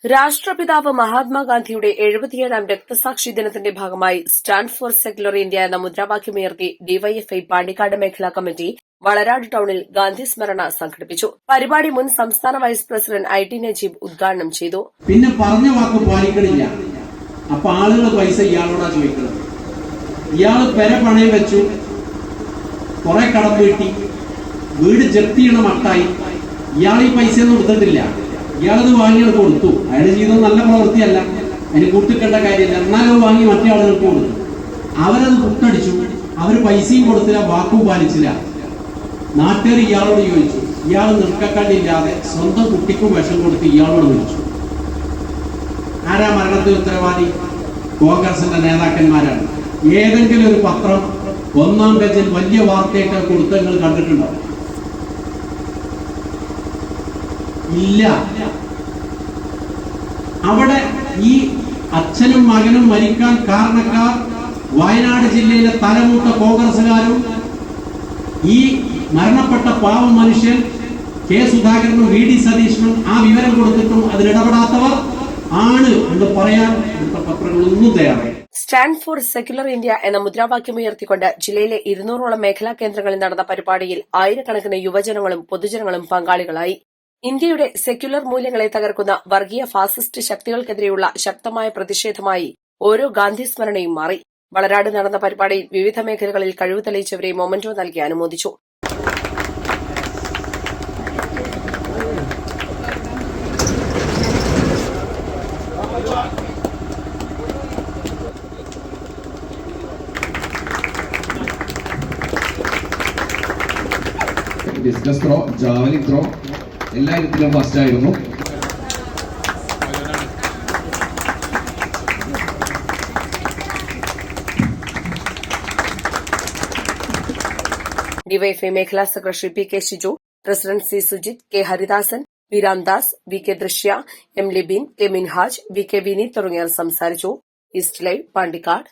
രാഷ്ട്രപിതാവ് മഹാത്മാഗാന്ധിയുടെ 77ാം രക്തസാക്ഷി ദിനത്തിന്റെ ഭാഗമായി സ്റ്റാൻഡ് ഫോർ സെക്യുലർ ഇന്ത്യ എന്ന മുദ്രാവാക്യമുയർത്തി ഡിവൈഎഫ്ഐ പാണ്ടിക്കാട് മേഖലാ കമ്മിറ്റി വളരാട് ടൌണിൽ ഗാന്ധി സ്മരണ സംഘടിപ്പിച്ചു. പരിപാടി മുൻ സംസ്ഥാന vice president I T Najeeb ഉദ്ഘാടനം ചെയ്തു. പിന്നെ പറഞ്ഞ വാക്ക് പാലിക്കണില്ല. അപ്പൊ ആളുകൾ പൈസ ഇയാളോടാ ചോദിക്കുന്നത്. ഇയാള് പെര പണയം വെച്ചു, കുറെ കടം വീട്ടി, വീട് ജപ്തി ചെയ്യണ മട്ടായി. ഇയാൾ ഈ പൈസ ഒന്നും കൊടുത്തിട്ടില്ല. ഇയാളത് വാങ്ങിയത് കൊടുത്തു. അയാൾ ചെയ്തത് നല്ല പ്രവൃത്തിയല്ല, അതിന് കൂട്ടിക്കേണ്ട കാര്യമില്ല. എന്നാലും വാങ്ങി മറ്റേ ആളുകൾക്ക് കൊടുത്തു. അവരത് കുട്ടടിച്ചു. അവര് പൈസയും കൊടുത്തില്ല, വാക്കും പാലിച്ചില്ല. നാട്ടുകാർ ഇയാളോട് ചോദിച്ചു. ഇയാൾ നിർക്കക്കള്ളില്ലാതെ സ്വന്തം കുട്ടിക്കും വിഷം കൊടുത്ത് ഇയാളോട് വിളിച്ചു. ആരാ മരണത്തിന് ഉത്തരവാദി? കോൺഗ്രസിന്റെ നേതാക്കന്മാരാണ്. ഏതെങ്കിലും ഒരു പത്രം ഒന്നാം പേജിൽ വലിയ വാർത്തയൊക്കെ കൊടുത്ത് നിങ്ങൾ കണ്ടിട്ടുണ്ടോ? ഇല്ല. അവിടെ ഈ അച്ഛനും മകനും മരിക്കാൻ കാരണക്കാർ വയനാട് ജില്ലയിലെ തലമൂത്ത കോൺഗ്രസുകാരും ഈ മരണപ്പെട്ട പാവം മനുഷ്യൻ കെ സുധാകരനും വി ഡി സതീശനും ആ വിവരം കൊടുത്തിട്ടും അതിലിടപെടാത്തവർ ആണ് എന്ന് പറയാൻ പത്രങ്ങളൊന്നും തയ്യാറായി. സ്റ്റാൻഡ് ഫോർ സെക്യുലർ ഇന്ത്യ എന്ന മുദ്രാവാക്യമുയർത്തിക്കൊണ്ട് ജില്ലയിലെ 200ഓളം മേഖലാ കേന്ദ്രങ്ങളിൽ നടന്ന പരിപാടിയിൽ ആയിരക്കണക്കിന് യുവജനങ്ങളും പൊതുജനങ്ങളും പങ്കാളികളായി. ഇന്ത്യയുടെ സെക്യുലർ മൂല്യങ്ങളെ തകർക്കുന്ന വർഗീയ ഫാസിസ്റ്റ് ശക്തികൾക്കെതിരെയുള്ള ശക്തമായ പ്രതിഷേധമായി ഓരോ ഗാന്ധി സ്മരണയും മാറി. വളരാട് നടന്ന പരിപാടിയിൽ വിവിധ മേഖലകളിൽ കഴിവ് തെളിയിച്ചവരെ മൊമന്റോ നൽകി അനുമോദിച്ചു. ഡിസ്കസ് ത്രോ, ജാവലിൻ ത്രോ എല്ലാ ഇനത്തിലും ഫസ്റ്റ് ആയിരുന്നു. ഡിവൈഎഫ്ഐ മേഖലാ secretary P K Shiju, president C Sujith, K Haridasan, V Ramdas, V K Drishya, M Libin, K Minhaj, V K Vineeth തുടങ്ങിയവർ സംസാരിച്ചു. East live, Pandikkad.